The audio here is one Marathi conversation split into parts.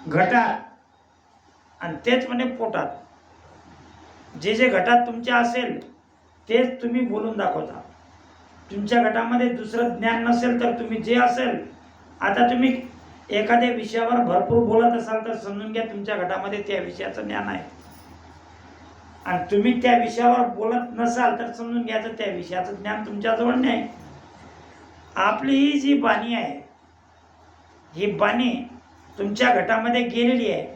घटात आणि तेच म्हणे पोटात. जे जे घटात तुमच्या असेल तेच तुम्ही बोलून दाखवता. तुमच्या घटामध्ये दुसरं ज्ञान नसेल तर तुम्ही जे असेल, आता तुम्ही एखाद्या विषयावर भरपूर बोलत असाल तर समजून घ्या तुमच्या घटामध्ये त्या विषयाचं ज्ञान आहे. आणि तुम्ही त्या विषयावर बोलत नसाल तर समजून घ्यायचं त्या विषयाचं ज्ञान तुमच्याजवळ नाही. आपली ही जी बाणी आहे, ही बाणी तुमच्या घटामध्ये गेलेली आहे.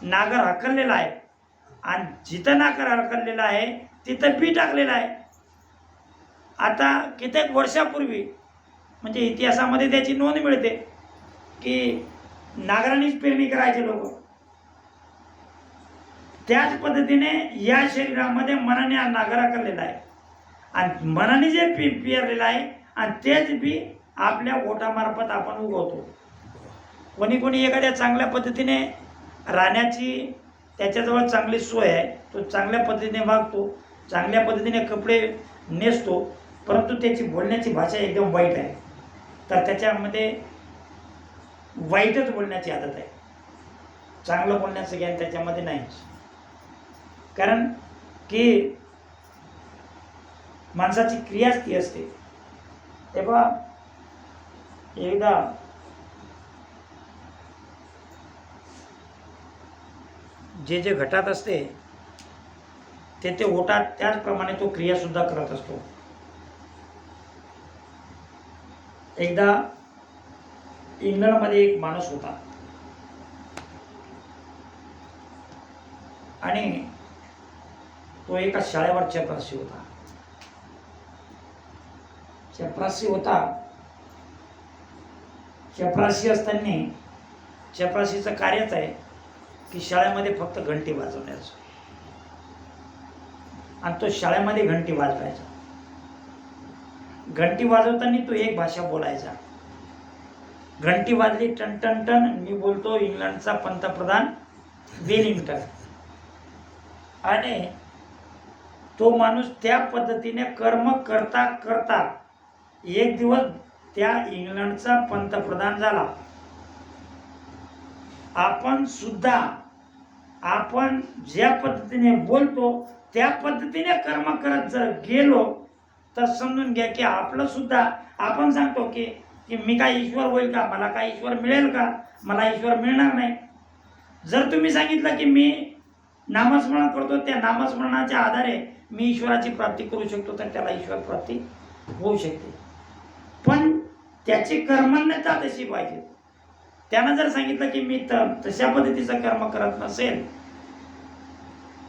नागर हकललेला आहे आणि जिथं नागर हकललेला आहे तिथं बी टाकलेलं आहे. आता कित्येक वर्षापूर्वी म्हणजे इतिहासामध्ये त्याची नोंद मिळते की नागरांनीच पेरणी करायचे लोक. त्याच पद्धतीने या शरीरामध्ये मनाने नागर हकललेला आहे आणि मनाने जे पेरलेलं आहे आणि तेच बी आपल्या ओठामार्फत आपण उगवतो. कोणी कोणी एखाद्या चांगल्या पद्धतीने राहण्याची त्याच्याजवळ चांगली सोय आहे, तो चांगल्या पद्धतीने वागतो, चांगल्या पद्धतीने कपडे नेसतो, परंतु त्याची बोलण्याची भाषा एकदम वाईट आहे. तर त्याच्यामध्ये वाईटच बोलण्याची आदत आहे. चांगलं बोलण्याचं ज्ञान त्याच्यामध्ये नाही. कारण की माणसाची क्रियाच ती असते. तेव्हा एकदा जे जे घटात असते ते ते ओटात त्याचप्रमाणे तो क्रियासुद्धा करत असतो. एकदा इंग्लंडमध्ये एक माणूस होता आणि तो एका शाळेवर चपरासी होता. चपरासी असताना चपरासीचं कार्यच आहे की शाळेमध्ये फक्त घंटी वाजवण्याचं. आणि तो शाळेमध्ये घंटी वाजवायचा. घंटी वाजवताना तो एक भाषा बोलायचा. घंटी वाजली टन टन टन, मी बोलतो इंग्लंडचा पंतप्रधान वेलिंग्टन. आणि तो माणूस त्या पद्धतीने कर्म करता करता एक दिवस त्या इंग्लंडचा पंतप्रधान झाला. आपण ज्या पद्धतीने बोलतो त्या पद्धतीने कर्म करत जर गेलो तर समजून घ्या की आपलं सुद्धा आपण सांगतो की मी काय ईश्वर होईल का, मला काय ईश्वर मिळेल का, मला ईश्वर मिळणार नाही. जर तुम्ही सांगितलं की मी नामस्मरण करतो, त्या नामस्मरणाच्या आधारे मी ईश्वराची प्राप्ती करू शकतो, तर त्याला ईश्वर प्राप्ती होऊ शकते. पण त्याची कर्मण्यता तशी पाहिजे. त्यानं जर सांगितलं की मी तशा पद्धतीचं कर्म करत नसेल,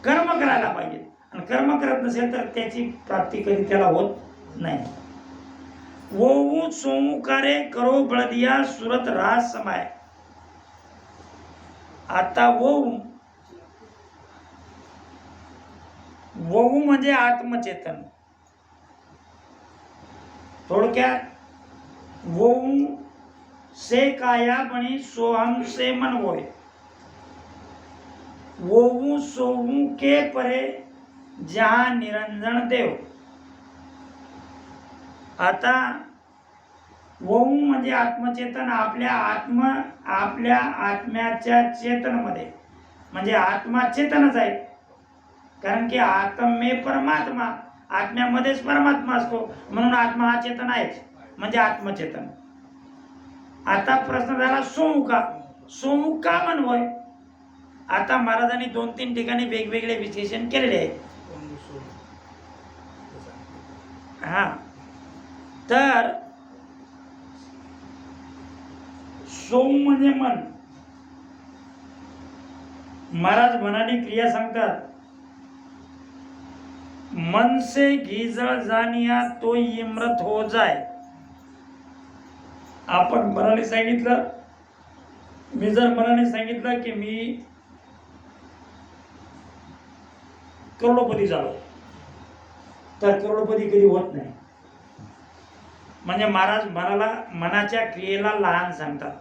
कर्म करायला पाहिजे आणि कर्म करत नसेल तर त्याची प्राप्ती कधी त्याला होत नाही. वो सोमुकारे करो बळदिया सुरत रास समाय. आता वो म्हणजे आत्मचेतन. थोडक्यात वो से काया बनी सोहम से मन होय. वो सोहू के परे जहां निरंजन देव. आता वो म्हणजे आत्मचेतन. आपल्या आत्म्याच्या चेतनमध्ये म्हणजे आत्मा चेतनच आहे. कारण की आत्मे परमात्मा, आत्म्यामध्येच परमात्मा असतो, म्हणून आत्मा हा चेतन आहेच, म्हणजे आत्मचेतन. आता प्रश्न झाला सोमुख का म्हणवय. आता महाराजांनी 2-3 ठिकाणी वेगवेगळे विश्लेषण केलेले आहे. हा, तर सोम म्हणजे मन. महाराज मनाने क्रिया सांगतात. मन से घिजळ जाणिया तो इम्रत हो जाय. आपण मनाने सांगितलं, मी जर मनाने सांगितलं की मी करोडपती झालो, तर करोडपती कधी होत नाही. म्हणजे महाराज मनाच्या क्रियेला लहान सांगतात.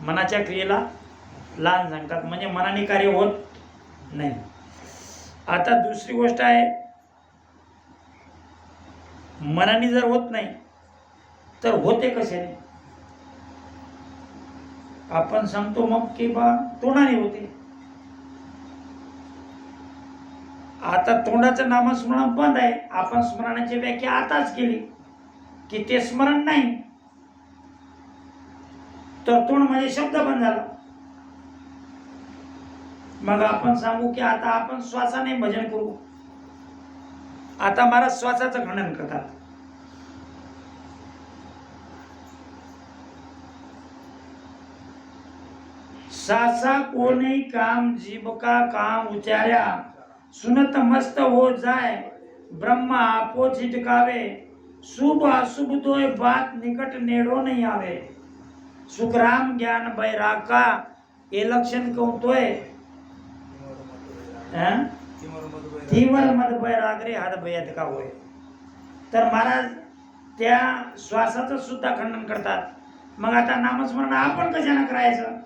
मनाच्या क्रियेला लहान सांगतात म्हणजे मनाने कार्य होत नाही. आता दुसरी गोष्ट आहे, मनाने जर होत नाही तर होते कशाने. आपण सांगतो मग की बा तोंडाने होते. आता तोंडाचं नामस्मरण बंद आहे. आपण स्मरणाची व्याख्या आताच केली की ते स्मरण नाही, तर तोंड म्हणजे शब्द बंद झाला. मग आपण सांगू की आता आपण श्वासाने भजन करू. आता महाराज श्वासाचं खंडन करतात. सासा कोणी काम जीव का काम उचार्या, सुनत मस्त हो जाय ब्रह्मा आपो छिटकावे, शुभ अशुभ दोय बात निकट नेड़ो नहीं आवे, सुखराम ज्ञान बैराका हे लक्षण कहतोय. तीवर मद बैरागरे हात भयात का होय. तर महाराज त्या श्वासाचं सुद्धा खंडन करतात. मग आता नामस्मरण आपण कशाने करायचं,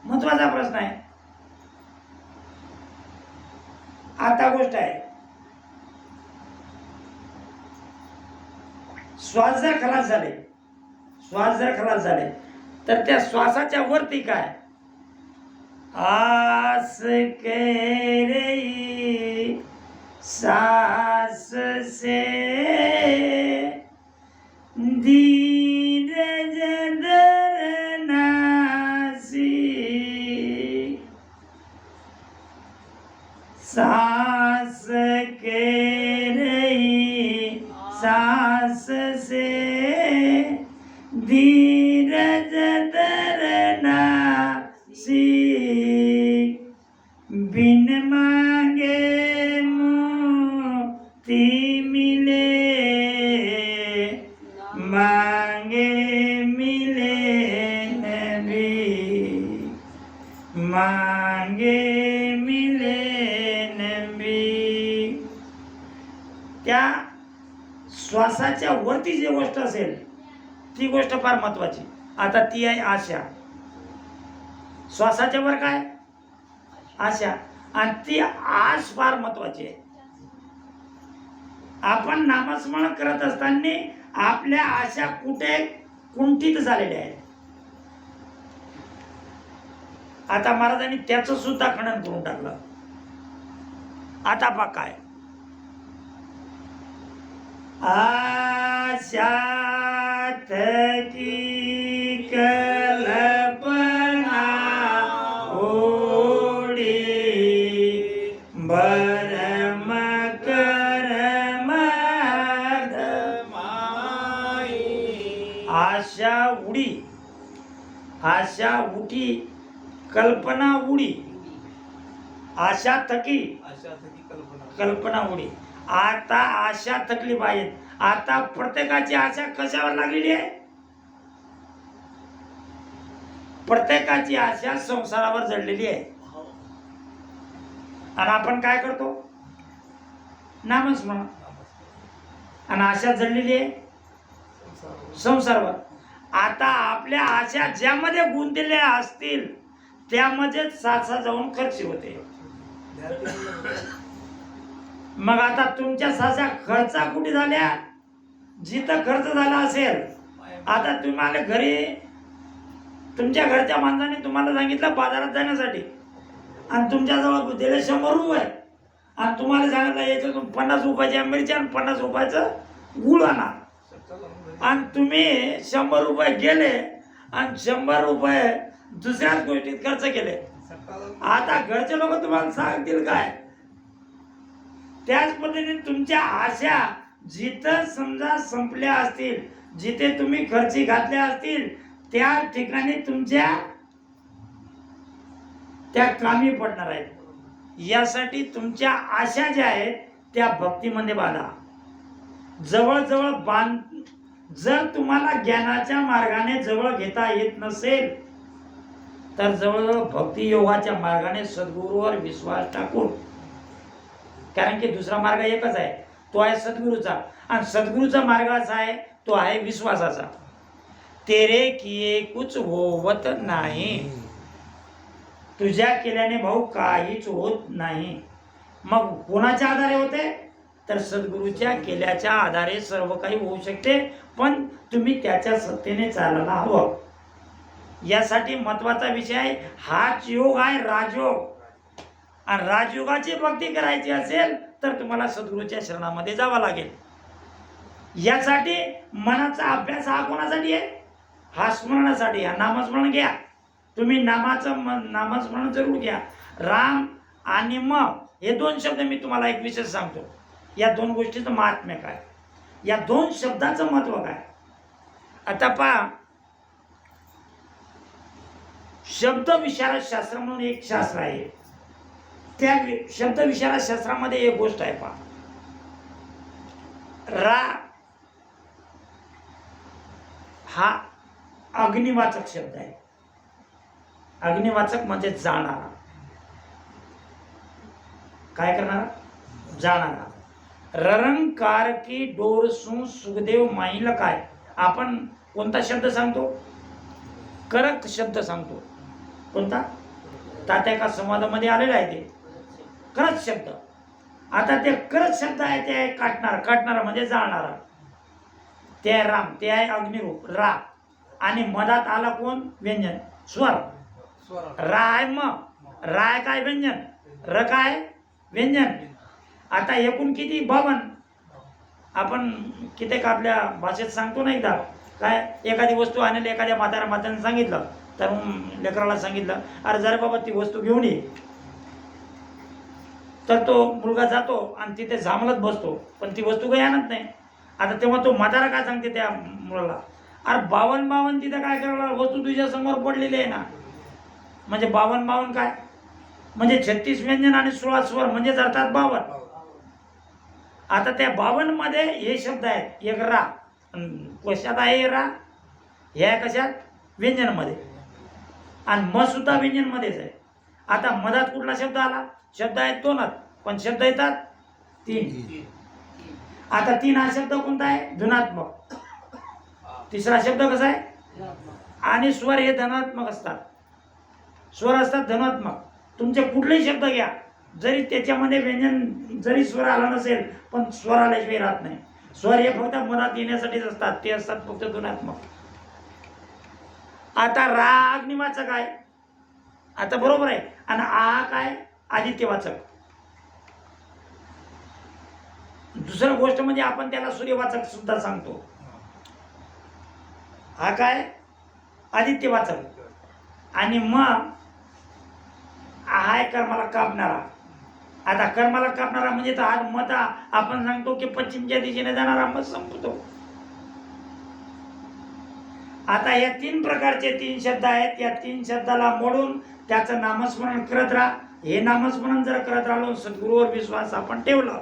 महत्वाचा प्रश्न आहे. आता गोष्ट आहे, श्वास जर खलास झाले, श्वास जर खलास झाले तर त्या श्वासाच्या वरती काय, आस कह रही सास से धीरज धरना सी, सास कह रही सास से धीरज धरना सी, बिन मांगे मोती मिले, मांगे मिले नबी, मांगे मिले नबी. त्या श्वासाच्या वरती जी गोष्ट असेल ती गोष्ट फार महत्वाची. आता ती आहे आशा. श्वासाच्या वर काय, आशा. आणि ती आश फार महत्वाची आहे. आपण नामस्मरण करत असताना आपल्या आशा कुठे कुंठित झालेल्या आहेत. आता महाराजांनी त्याचं सुद्धा खंडन करून टाकलं. आता पहा काय, आशा थकी कल्पना ओढी भरम करम माई. आशा उडी, आशा उठी, कल्पना उडी, आशा थकी, कल्पना उडी. आता आशा थकली पाहिजे. आता प्रत्येकाची आशा कशावर लागलेली आहे, प्रत्येकाची आशा संसारावर जडलेली आहे. आणि आपण काय करतो, नामस्मरण. आणि आशा जडलेली आहे संसारावर. आता आपल्या आशा ज्यामध्ये गुंतलेल्या असतील त्यामध्ये साचा जाऊन खर्च होते. मग आता तुमच्या साचा खर्चा कुठे झाल्या, जिथं खर्च झाला असेल. आता तुम्हाला घरी तुमच्या घरच्या माणसाने तुम्हाला सांगितलं बाजारात जाण्यासाठी, आणि तुमच्याजवळ दिले 100 रुपये, आणि तुम्हाला सांगितलं याच्यातून 50 रुपयाची मिरची आणि 50 रुपयाचं गुळ आणा, आणि तुम्ही 100 रुपये गेले आणि 100 रुपये दुसऱ्याच गोष्टीत खर्च केले. आता घरचे लोक तुम्हाला सांगतील काय. त्याच पद्धतीने तुमच्या आशा जिथं समजा संपल्या असतील, जिथे तुम्ही खर्ची घातल्या असतील त्या ठिकाणी तुमच्या त्या कामी पडणार आहेत. यासाठी तुमच्या आशा ज्या आहेत त्या भक्तीमध्ये बांधा. जवळजवळ बांध. जर तुम्हाला ज्ञानाच्या मार्गाने जवळ घेता येत नसेल तर जवळजवळ भक्ती योगाच्या मार्गाने सद्गुरूवर विश्वास टाकून, कारण की दुसरा मार्ग एकच आहे, तो आहे सद्गुरूचा. आणि सद्गुरूचा मार्ग असा आहे, तो आहे विश्वासाचा. तेरे किए कुछ होवत नाही, तुझ्या केल्याने भाऊ काहीच होत नाही. मग कोणाच्या आधारे होते, तर सद्गुरूच्या केल्याच्या आधारे सर्व काही होऊ शकते. पण तुम्ही त्याच्या सत्तेने चालायला हवं. यासाठी महत्वाचा विषय आहे. हाच योग आहे राजयोग. आणि राजयोगाची भक्ती करायची असेल तर तुम्हाला सद्गुरूच्या शरणामध्ये जावं लागेल. यासाठी मनाचा अभ्यास हा कोणासाठी आहे? हा स्मरणासाठी. हा नामस्मरण घ्या तुम्ही. नामस्मरण जरूर घ्या. राम आणि म हे दोन शब्द मी तुम्हाला एक विशेष सांगतो. या दोन गोष्टीचं महात्म्य काय, या दोन शब्दाचं महत्व काय. आता पहा, शब्द विशारद शास्त्र म्हणून एक शास्त्र आहे. त्या शब्द विशारद शास्त्रामध्ये एक गोष्ट आहे पहा. रा हा अग्निवाचक शब्द आहे. अग्निवाचक म्हणजे जाणारा. काय करणारा? जाणारा. ररंकार की डोर सु सुखदेव माईल काय. आपण कोणता शब्द सांगतो? करक शब्द सांगतो. कोणता? तात्या का संवादामध्ये आलेला आहे ते करत शब्द. आता ते करत शब्द आहे ते आहे काटणारा. काटणारा म्हणजे जाळणारा. ते आहे राम. ते आहे अग्निरूप रा. आणि मधात आला कोण? व्यंजन स्वर. रा आहे म. रा आहे काय? व्यंजन. र काय? व्यंजन. आता एकूण किती? 52. आपण किती का आपल्या भाषेत सांगतो ना एकदा काय, एखादी वस्तू आणली एखाद्या म्हाताऱ्याने सांगितलं तर लेकराला सांगितलं, अरे जरा बाबा ती वस्तू घेऊन ये. तर तो मुलगा जातो आणि तिथे झामलत बसतो, पण ती वस्तू काही आणत नाही. आता तेव्हा तो म्हातारा काय सांगते त्या मुलाला, अरे 52 तिथे काय करायला, वस्तू तुझ्या समोर पडलेली आहे ना. म्हणजे 52 काय म्हणजे 36 व्यंजन आणि 16 स्वर म्हणजे अर्थात 52. आता त्या 52 मध्ये हे शब्द आहेत. एक रा. कशात आहे रा? हे आहे कशात? व्यंजन मध्ये. आणि म सुद्धा व्यंजन मध्येच आहे. आता मधात कुठला शब्द आला? शब्द आहेत 2, पण शब्द येतात 3. आता 3 हा शब्द कोणता आहे? धनात्मक. तिसरा शब्द कसा आहे? आणि स्वर हे धनात्मक असतात. स्वर असतात धनात्मक. तुमचे कुठलेही शब्द घ्या, जरी त्याच्यामध्ये व्यंजन जरी स्वर आला नसेल पण स्वर आल्याशिवाय राहत नाही. स्वर हे फक्त मनात येण्यासाठीच असतात. ते असतात फक्त धनात्मक. आता रा अग्निवाचक आहे. आता बरोबर आहे. आणि आ काय? आदित्यवाचक. दुसरं गोष्ट म्हणजे आपण त्याला सूर्यवाचक सुद्धा सांगतो. हा काय? आदित्यवाचक. आणि मग आहे कर्माला कापणारा. आता कर्माला कापणारा म्हणजे तर आज मत आपण सांगतो की पश्चिमच्या दिशेने जाणारा मत संपतो. आता या 3 प्रकारचे 3 शब्द आहेत. या 3 शब्दाला मोडून त्याचं नामस्मरण करत राहा. हे नामस्मरण जर करत राहिलो, सद्गुरूवर विश्वास आपण ठेवला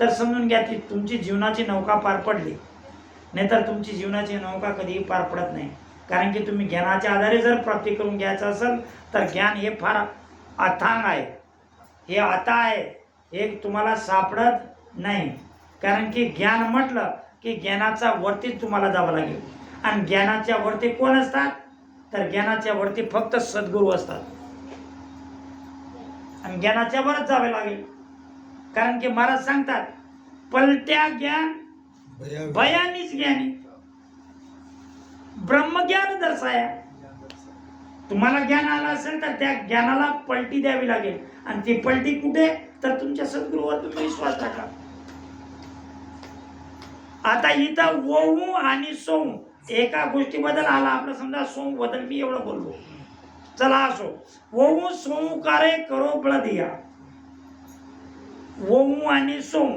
तर समजून घ्या की तुमची जीवनाची नौका पार पडली. नाहीतर तुमची जीवनाची नौका कधीही पार पडत नाही. कारण की तुम्ही ज्ञानाच्या आधारे जर प्राप्ती करून घ्यायचं असेल तर ज्ञान हे फार अथांग आहे. हे आता आहे. हे तुम्हाला सापडत नाही. कारण की ज्ञान म्हटलं की ज्ञानाच्या वरतीच तुम्हाला जावं लागेल. आणि ज्ञानाच्या वरती कोण असतात? तर ज्ञानाच्या वरती फक्त सद्गुरू असतात. आणि ज्ञानाच्या वरच जावे लागेल. कारण की महाराज सांगतात, पलट्या ज्ञान भयानीच ज्ञानी, ब्रह्मज्ञान दर्शाया. तुम्हाला ज्ञान आलं असेल तर त्या ज्ञानाला पलटी द्यावी लागेल. आणि ती पलटी कुठे? तर तुमच्या सद्गुरूवर तुम्ही विश्वास टाका. आता इथं वहू आणि सोम एका गोष्टीबद्दल आला. आपलं समजा सोम बद्दल मी एवढं बोललो, चला असो. वहू सोमकारे करो बळ दिया. वहू आणि सोम.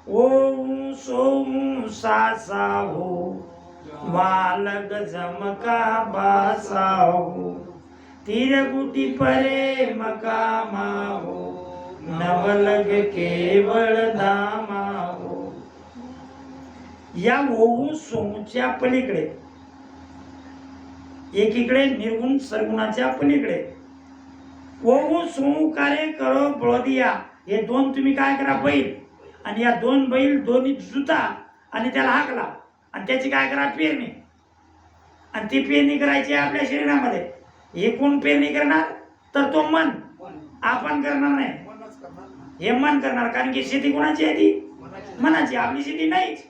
ओम सोम सा हो, मालग जमका बासा हो, तिरगुटी परे मकामा हो, नवलग केवळ धामा हो. या ओहू सोमच्या पलीकडे, एकीकडे निर्गुण सरगुणाच्या पलीकडे, ओहू सोमकारे करो बळ दिया. हे 2 तुम्ही काय करा? बैल. आणि या 2 बैल दोन्ही जुता आणि त्याला हाकला. आणि त्याची काय करा? पेरणी. आणि ती पेरणी करायची आपल्या शरीरामध्ये. हे कोण पेरणी करणार? तर तो मन. आपण करणार नाही, हे मन करणार. कारण की शेती कोणाची आहे? ती मनाची. आपली शेती नाहीच.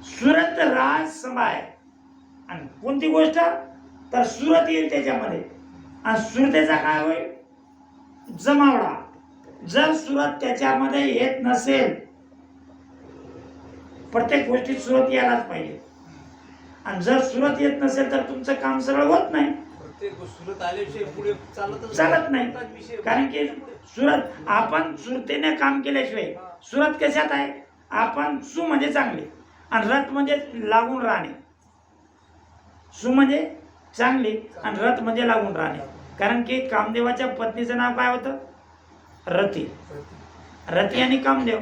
सुरत राज समाय. आणि कोणती गोष्ट तर सुरत येईल त्याच्यामध्ये. आणि सुरतेचा काय होईल जमावडा. जर सुरत त्याच्यामध्ये येत नसेल, प्रत्येक गोष्टीत सुरत यायलाच पाहिजे. आणि जर सुरत येत नसेल तर तुमचं काम सरळ होत नाही. सुरत आल्याशिवाय पुढे चालत नाही. कारण की सुरत आपण सुरतेने काम केल्याशिवाय. सुरत कशात आहे, आपण सु म्हणजे चांगले आणि रथ म्हणजे लागून राहणे. सु म्हणजे चांगली आणि रथ म्हणजे लागून राहणे. कारण की कामदेवाच्या पत्नीचं नाव काय होतं, रती. रती आणि कामदेव.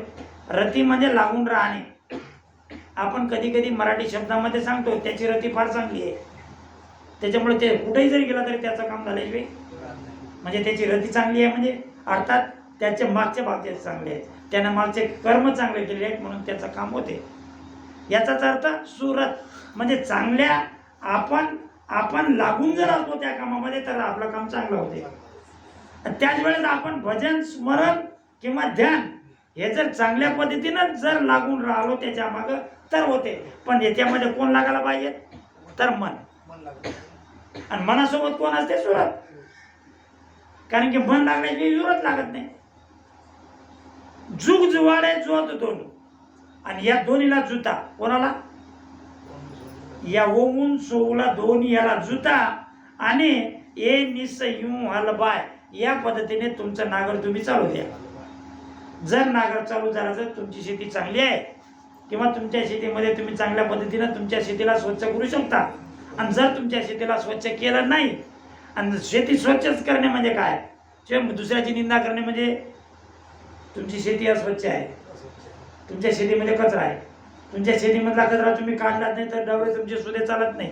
रती म्हणजे लागून राहणे. आपण कधी कधी मराठी शब्दामध्ये सांगतो त्याची रती फार चांगली आहे, त्याच्यामुळे ते कुठेही जरी गेला तरी त्याचं काम झाल्याशिवाय, म्हणजे त्याची रती चांगली आहे म्हणजे अर्थात त्याचे मागचे भाग चांगले आहेत, त्यानं मागचे कर्म चांगले केले आहेत म्हणून त्याचं काम होते. याचाच अर्थ सुरत म्हणजे चांगल्या. आपण लागून जर असतो त्या कामामध्ये तर आपलं काम चांगलं होते. त्याच वेळेस आपण भजन स्मरण किंवा ध्यान हे जर चांगल्या पद्धतीनं जर लागून राहिलो त्याच्या मागं तर होते. पण याच्यामध्ये कोण लागायला पाहिजे तर मन. आणि मनासोबत कोण असते सुरत. कारण की मन लागल्याची सुरत लागत नाही. जुग जुवाडे जोत दोन. आणि या दोन्हीला जुता कोणाला, या ओमून सोला दोन्ही याला जुता. आणि ए निस यू हलबाय या पद्धतीने तुमचं नागर तुम्ही चालू द्या. जर नागर चालू झाला तर तुमची शेती चांगली आहे किंवा तुमच्या शेतीमध्ये तुम्ही चांगल्या पद्धतीने तुमच्या शेतीला स्वच्छ करू शकता. आणि जर तुमच्या शेतीला स्वच्छ केलं नाही, आणि शेती स्वच्छच करणे म्हणजे काय, दुसऱ्याची निंदा करणे म्हणजे तुमची शेती अस्वच्छ आहे, तुमच्या शेतीमध्ये कचरा आहे, तुमच्या शेतीमधला कचरा तुम्ही काढलात नाही तर डवळे तुमचे सुद्धा चालत नाही.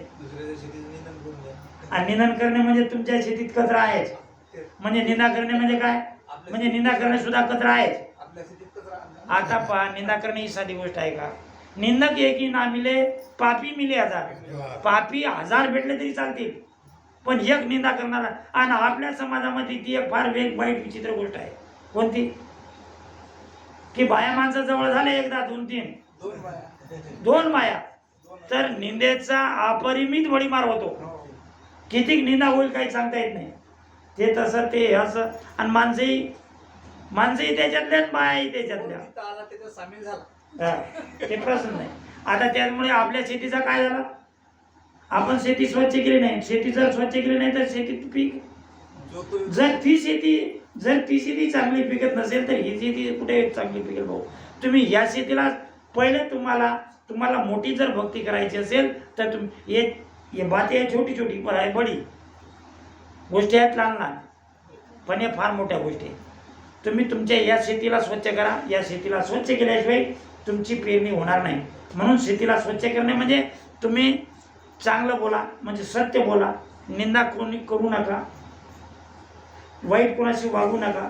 आणि निंदन करणे म्हणजे तुमच्या शेतीत कचरा आहे, म्हणजे निंदा करणे म्हणजे काय, म्हणजे निंदा करणे सुद्धा कचरा आहे. आता पहा, निंदा करणे ही साधी गोष्ट आहे का. निंदक एकी ना मिले पापी मिले हजार. पापी 1000 भेटले तरी चालतील, पण एक निंदा करणारा. आणि आपल्या समाजामध्ये ती एक फार वाईट विचित्र गोष्ट आहे. कोणती, की बाया माणसं जवळ झाले एकदा 2-3 बाया तर निंदेचा अपरिमित भडीमार होतो. किती निंदा होईल काही सांगता येत नाही. ते तसं ते असं. आणि माणसंही त्याच्यातल्याच बायाही त्याच्यातल्या, ते प्रश्न नाही. आता त्यामुळे आपल्या शेतीचा काय झाला, आपण शेती स्वच्छ केली नाही. शेती जर स्वच्छ केली नाही तर शेतीत पीक, जर ती शेती चांगली पिकत नसेल तर ही शेती कुठे चांगली पिकेल भाऊ. तुम्ही या शेतीला पहिले तुम्हाला मोठी जर भक्ती करायची असेल तर तुम्ही ये बातें आहे छोटी छोटी पण आहे बडी गोष्टी आहेत, लहान लहान पण हे फार मोठ्या गोष्टी आहेत. तुम्ही तुमच्या या शेतीला स्वच्छ करा. या शेतीला स्वच्छ केल्याशिवाय तुमची पेरणी होणार नाही. म्हणून शेतीला स्वच्छ करणे म्हणजे तुम्ही चांगलं बोला, म्हणजे सत्य बोला, निंदा कोणी करू नका, वाईट कोणाशी वागू नका,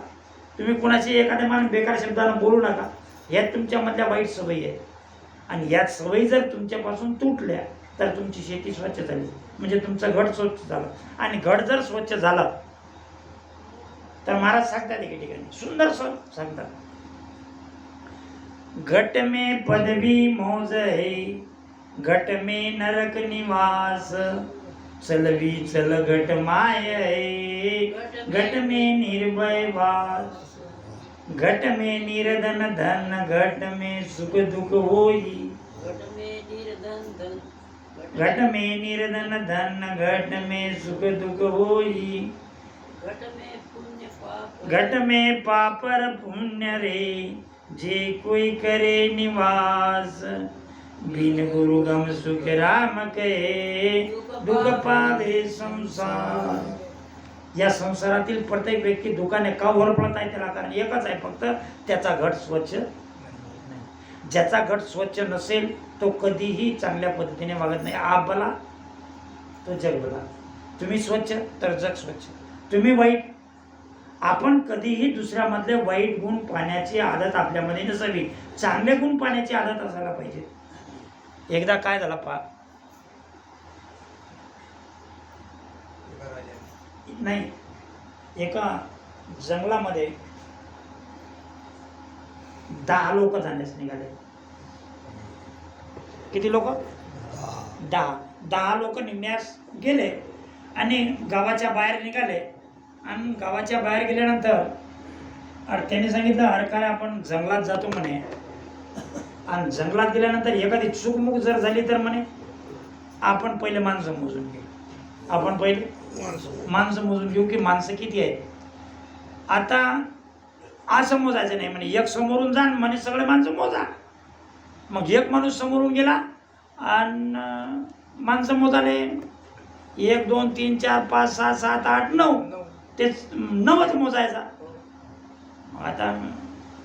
तुम्ही कोणाशी एखाद्या माणूस बेकार शब्दानं बोलू नका. ह्यात तुमच्यामधल्या वाईट सवयी आहेत. आणि यात सवयी जर तुमच्यापासून तुटल्या तर तुमची शेती स्वच्छ झाली म्हणजे तुमचं घट स्वच्छ झालं. आणि घट जर स्वच्छ झालं तर महाराज सांगतात एके ठिकाणी सुंदर सांगतात, घट में पदवी मौज है, घट में नरक निवास, चलवी चल घट माय है, घट में निर्भय वास, घट में निर्धन धन, घट में सुख दुख होई, घट में निर्धन धन, घट में सुख दुख होई, घट में पापर पुण्य रे, जे कोई करे निवास, बिन गुरु गम सुख राम कहे, दुख पावे संसार. या संसारातील प्रत्येक व्यक्ती दुःखाने का ओरपळत आहे त्याला कारण एकच आहे, फक्त त्याचा घट स्वच्छ नाही. ज्याचा घट स्वच्छ नसेल तो कधीही चांगल्या पद्धतीने वागत नाही. आप भला तो जग भला. तुम्ही स्वच्छ तर जग स्वच्छ. तुम्ही वाईट, आपण कधीही दुसऱ्यामधले वाईट गुण पाहण्याची आदत आपल्यामध्ये नसावी, चांगले गुण पाहण्याची आदत असायला पाहिजे. एकदा काय झाला पहा, नाही एका जंगलामध्ये 10 लोक जाण्यास निघाले. किती लोक? 10 लोक निघण्यास गेले आणि गावाच्या बाहेर निघाले. आणि गावाच्या बाहेर गेल्यानंतर त्यांनी सांगितलं, अरे काय आपण जंगलात जातो म्हणे, आणि जंगलात गेल्यानंतर एखादी चूकमुक जर झाली तर म्हणे आपण पहिले माणसं मोजून घेऊ. आपण पहिले माणसं मोजून घेऊ की माणसं किती आहेत. आता असं मोजायचं नाही म्हणे, एक समोरून जा म्हणे सगळे माणसं मोजा. मग एक माणूस समोरून गेला आणि माणसं मोजाले 1 2 3 4 5 6 7 8 9 ते 9च मोजायचा. आता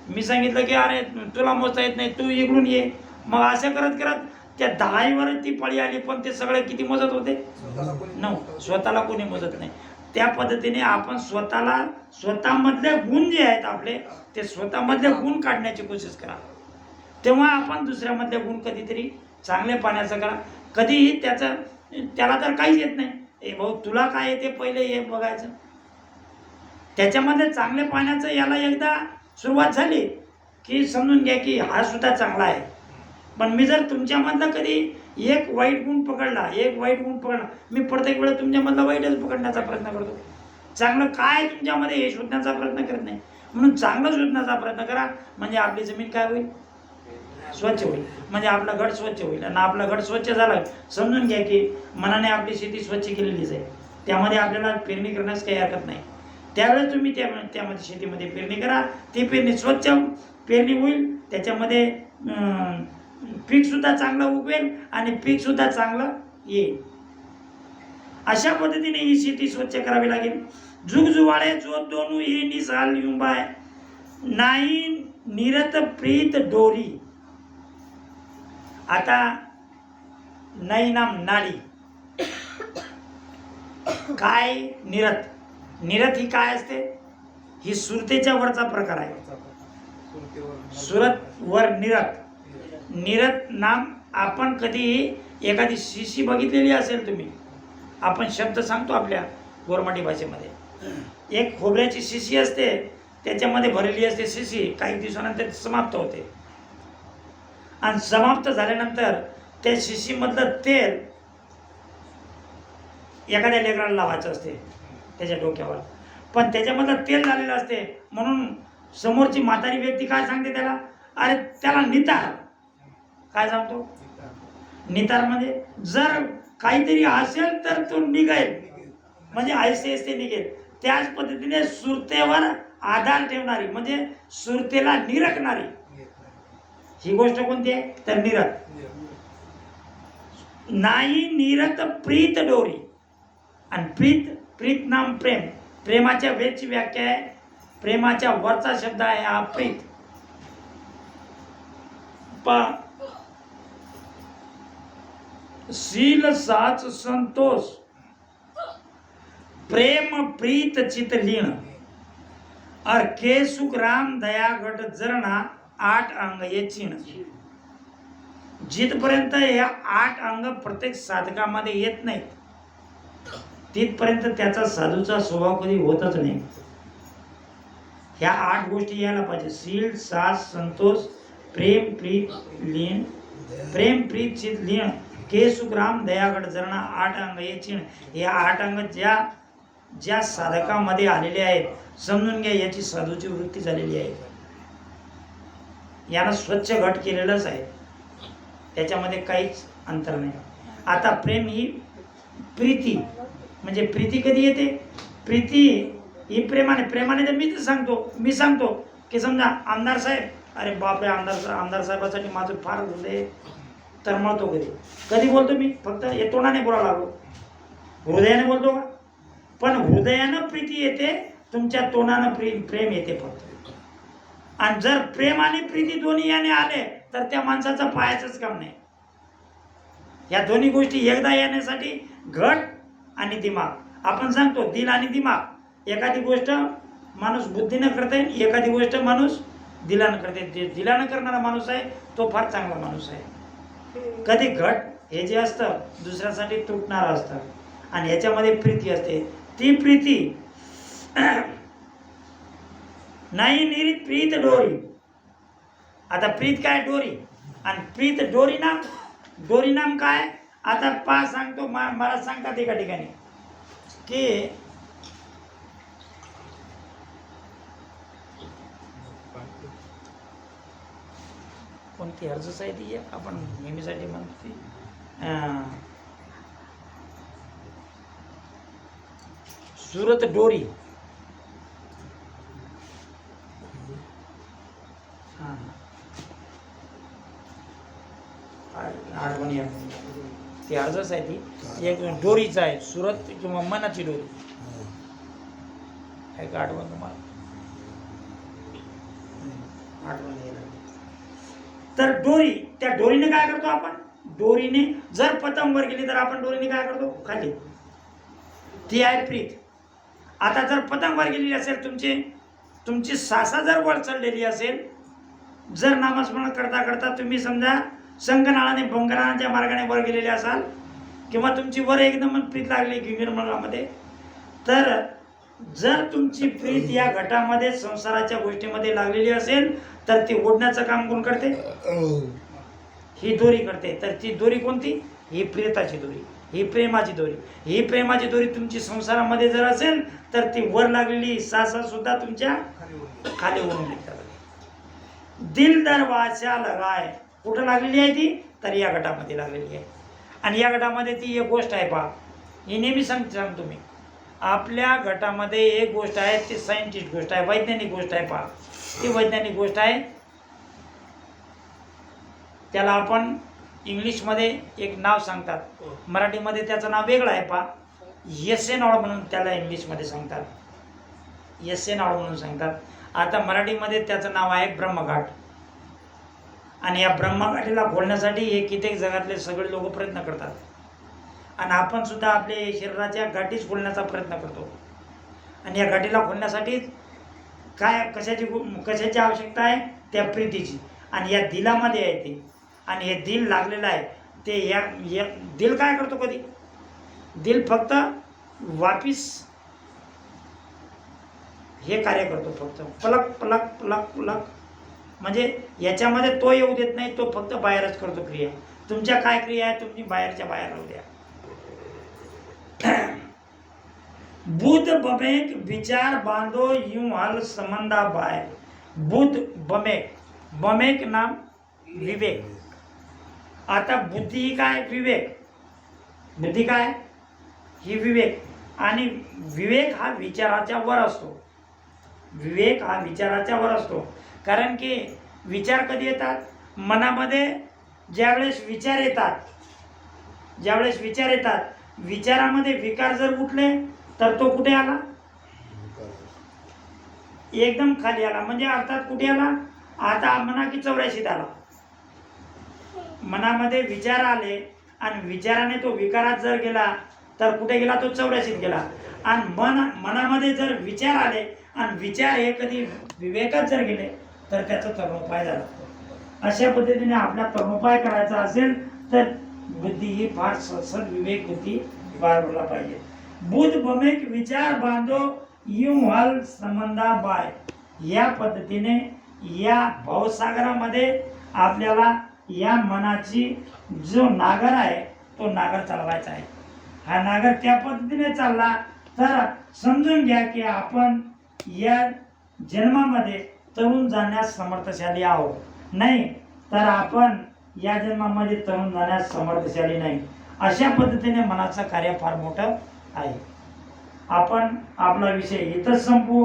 मी सांगितलं की अरे तुला मोजता येत नाही, तू इकडून ये. मग असं करत करत त्या 10वर ती पळी आली, पण ते सगळे किती मोजत होते? 9. स्वतःला कोणी मोजत नाही. त्या पद्धतीने आपण स्वतःमधले गुण जे आहेत आपले, ते स्वतःमधले गुण काढण्याची कोशिश करा. तेव्हा आपण दुसऱ्यामधले गुण कधीतरी चांगले पाण्याचं करा. कधीही त्याला तर काहीच येत नाही, ए भाऊ तुला काय येते पहिले हे बघायचं. त्याच्यामध्ये चांगले पाण्याचं याला एकदा सुरुवात झाली की समजून घ्या की हा सुद्धा चांगला आहे. पण मी जर तुमच्यामधलं कधी एक वाईट गुण पकडला, मी प्रत्येक वेळेस तुमच्यामधलं वाईटच पकडण्याचा प्रयत्न करतो. चांगलं काय तुमच्यामध्ये हे शोधण्याचा प्रयत्न करत नाही. म्हणून चांगलं शोधण्याचा प्रयत्न करा, म्हणजे आपली जमीन काय होईल? स्वच्छ होईल. म्हणजे आपला गट स्वच्छ होईल. आणि आपला गट स्वच्छ झाला समजून घ्या की मनाने आपली शेती स्वच्छ केलेलीच आहे. त्यामध्ये आपल्याला पेरणी करण्यास काही हरकत नाही. त्यावेळेस तुम्ही त्यामध्ये शेतीमध्ये पेरणी करा. ती पेरणी स्वच्छ पेरणी होईल, त्याच्यामध्ये पीकसुद्धा चांगलं उगवेल आणि पीकसुद्धा चांगलं येईल. अशा पद्धतीने ही शेती स्वच्छ करावी लागेल. जुगजुवाळे जो दोनू ही निसाल युंबाय नाही निरत प्रीत डोरी. आता नाही नाम नाडी काय निरत. निरत ही काय असते? ही सुरतेच्या वरचा प्रकार आहे. सुरत वर निरत. निरत नाम आपण कधीही एखादी शिशी बघितलेली असेल तुम्ही, आपण शब्द सांगतो आपल्या गोरमाटी भाषेमध्ये. एक खोबऱ्याची शिशी असते, त्याच्यामध्ये भरलेली असते शिशी, काही दिवसानंतर समाप्त होते. आणि समाप्त झाल्यानंतर त्या शिशीमधलं तेल एखाद्या लेकराला लावायचं असते त्याच्या डोक्यावर, पण त्याच्यामधलं तेल झालेलं असते. म्हणून समोरची म्हातारी व्यक्ती काय सांगते त्याला? अरे त्याला नितार. काय सांगतो? नितार म्हणजे जर काहीतरी असेल तर तो निघेल, म्हणजे ऐसे ऐसे निघेल. त्याच पद्धतीने सुरतेवर आधार ठेवणारी म्हणजे सुरतेला निरखणारी ही गोष्ट कोणती आहे? तर निरत. नाही निरत प्रीत डोरी. आणि प्रीत नाम प्रेम. प्रेमाच्या वेळची व्याख्या आहे, प्रेमाच्या वरचा शब्द आहे हा प्रीत. शील साच संतोष प्रेम प्रीत चित लीण और के सुख राम दया गट जरणा 8 अंग ये चीण. जिथपर्यंत या 8 अंग प्रत्येक साधकामध्ये येत नाहीत, तिथपर्यंत त्याचा साधूचा स्वभाव कधी होतच नाही. ह्या 8 गोष्टी यायला पाहिजे. शील सास संतोष प्रेम प्रीत लीन. प्रेम प्रीत चित लीन के सुख राम दयागड जरणा 8 अंग ये चीण. हे 8 अंग ज्या साधकामध्ये आलेले आहेत, समजून घ्या याची साधूची वृत्ती झालेली आहे. यानं स्वच्छ घट केलेलंच आहे, त्याच्यामध्ये काहीच अंतर नाही. आता प्रेम ही प्रीती, म्हणजे प्रीती कधी येते? प्रीती ही प्रेमाने तर मी सांगतो की समजा आमदार साहेब, अरे बापरे आमदार साहेबासाठी माझं फार हृदय तरमळतो. कधी बोलतो मी? फक्त हे तोंडाने बोलायला लागलो, हृदयाने बोलतो का? पण हृदयानं प्रीती येते, तुमच्या तोंडानं प्रेम येते फक्त. आणि जर प्रेम आणि प्रीती दोन्ही याने आले तर त्या माणसाचं पाहायचंच काम नाही. या दोन्ही गोष्टी एकदा येण्यासाठी घट आणि दिमाग. आपण सांगतो दिल आणि दिमाग. एखादी गोष्ट माणूस बुद्धीनं करते, एखादी गोष्ट माणूस दिलानं करते. दिलानं करणारा माणूस आहे तो फार चांगला माणूस आहे. कधी घट हे जे असतं दुसऱ्यासाठी तुटणारं असतं, आणि याच्यामध्ये प्रीती असते. ती प्रीती नाही निरीत प्रीत डोरी. आता प्रीत काय? डोरी. आणि प्रीत डोरी ना दोरी नाम काय? आता पा सांगतो, मला सांगतात एका ठिकाणी की कोणती अर्जच आहे ती आपण नेहमीसाठी म्हणतो ती सुरत डोरी. आठवण या ती अर्जच आहे ती एक डोरीचं आहे, सुरत किंवा मनाची डोरी आहे का? आठवण तुम्हाला? आठवण यायला तर डोरी, त्या डोरीने काय करतो आपण? डोरीने जर पतंग वर गेली तर आपण डोरीने काय करतो? खाली. ती आहे प्रीत. आता जर पतंग वर गेलेली असेल, तुमची सासा जर वर चढलेली असेल, जर नामस्मरण करता करता तुम्ही समजा संगनाळाने बंगनाच्या मार्गाने वर गेलेले असाल, किंवा तुमची वर एकदम प्रीत लागली गिरमळामध्ये, तर जर तुमची प्रीत या घटामध्ये संसाराच्या गोष्टीमध्ये लागलेली असेल तर ती ओढण्याचं काम कोण करते? ही दोरी करते. तर ती दोरी कोणती? ही प्रेताची दोरी, ही प्रेमाची दोरी. ही प्रेमाची दोरी तुमची संसारामध्ये जर असेल तर ती वर लागलेली सासा सुद्धा तुमच्या खाली ओढून निघतात. दिल दरवाजा लगाय कुठं लागलेली आहे ती? तर या गटामध्ये लागलेली आहे. आणि या गटामध्ये ती एक गोष्ट आहे पहा, ही नेहमी सांगतो मी, आपल्या गटामध्ये एक गोष्ट आहे, ती सायंटिस्ट गोष्ट आहे, वैज्ञानिक गोष्ट आहे. पहा, ती वैज्ञानिक गोष्ट आहे. त्याला आपण इंग्लिशमध्ये एक नाव सांगतात, मराठीमध्ये त्याचं नाव वेगळं आहे. पहा, एसेनॉल म्हणून त्याला इंग्लिशमध्ये सांगतात, एसेनॉल म्हणून सांगतात. आता मराठीमध्ये त्याचं नाव आहे ब्रह्मगाठ. आणि या ब्रह्मगाठीला खोलण्यासाठी हे कित्येक जगातले सगळे लोक प्रयत्न करतात. आणि आपण सुद्धा आपल्या शरीराच्या गाठीच खोलण्याचा प्रयत्न करतो. आणि या गाठीला खोलण्यासाठी काय कशाची आवश्यकता आहे? त्या प्रीतीची. आणि या दिलामध्ये आहे ते. आणि हे दिल लागलेलं आहे ते या दिल काय करतो? कधी दिल फक्त वापिस हे कार्य करतो, फक्त पलक पलक पलक पलक. म्हणजे याच्यामध्ये तो येऊ देत नाही, तो फक्त बाहेरच करतो क्रिया. तुमच्या काय क्रिया आहे तुम्ही बाहेरच्या बाहेर राहू द्या. बुध बमेक विचार बांधो यूं हल संबंधा बाय. बुध बमेक, बमेक नाम विवेक. आता बुद्धी ही काय? विवेक. बुद्धी काय? ही विवेक. आणि विवेक हा विचाराच्या वर असतो. विवेक हा विचाराच्या वर असतो. कारण की विचार कधी येतात? मनामध्ये ज्यावेळेस विचार येतात, ज्यावेळेस विचार येतात, विचारामध्ये विकार जर उठले तर तो कुठे आला? एकदम खाली आला. म्हणजे अर्थात कुठे आला? आता म्हणा की 84 आला. मनामध्ये विचार आले आणि विचाराने तो विकारात जर गेला तर कुठे गेला? तो 84 गेला. आणि मनामध्ये जर विचार आले आणि विचार हे कधी विवेकात जर गेले तर त्याचा तरुणोपाय झाला. अशा पद्धतीने आपला तरुणोपाय करायचा असेल तर बुद्धी ही फार विवेक बुद्धी बाळगला पाहिजे. बुध बमेक विचार बांधो यूं हल संबंधा बाय. या पद्धतीने या भवसागरामध्ये आपल्याला या मनाची जो नागर आहे तो नागर चालवायचा आहे. हा नागर त्या पद्धतीने चालला तर समजून घ्या की आपण या जन्मामध्ये तरुण जाण्यास समर्थशाली आहोत. नाही तर आपण या जन्मामध्ये तरुण जाण्यास समर्थशाली नाही. अशा पद्धतीने मनाचं कार्य फार मोठं आहे. आपण आपला विषय इथंच संपवू.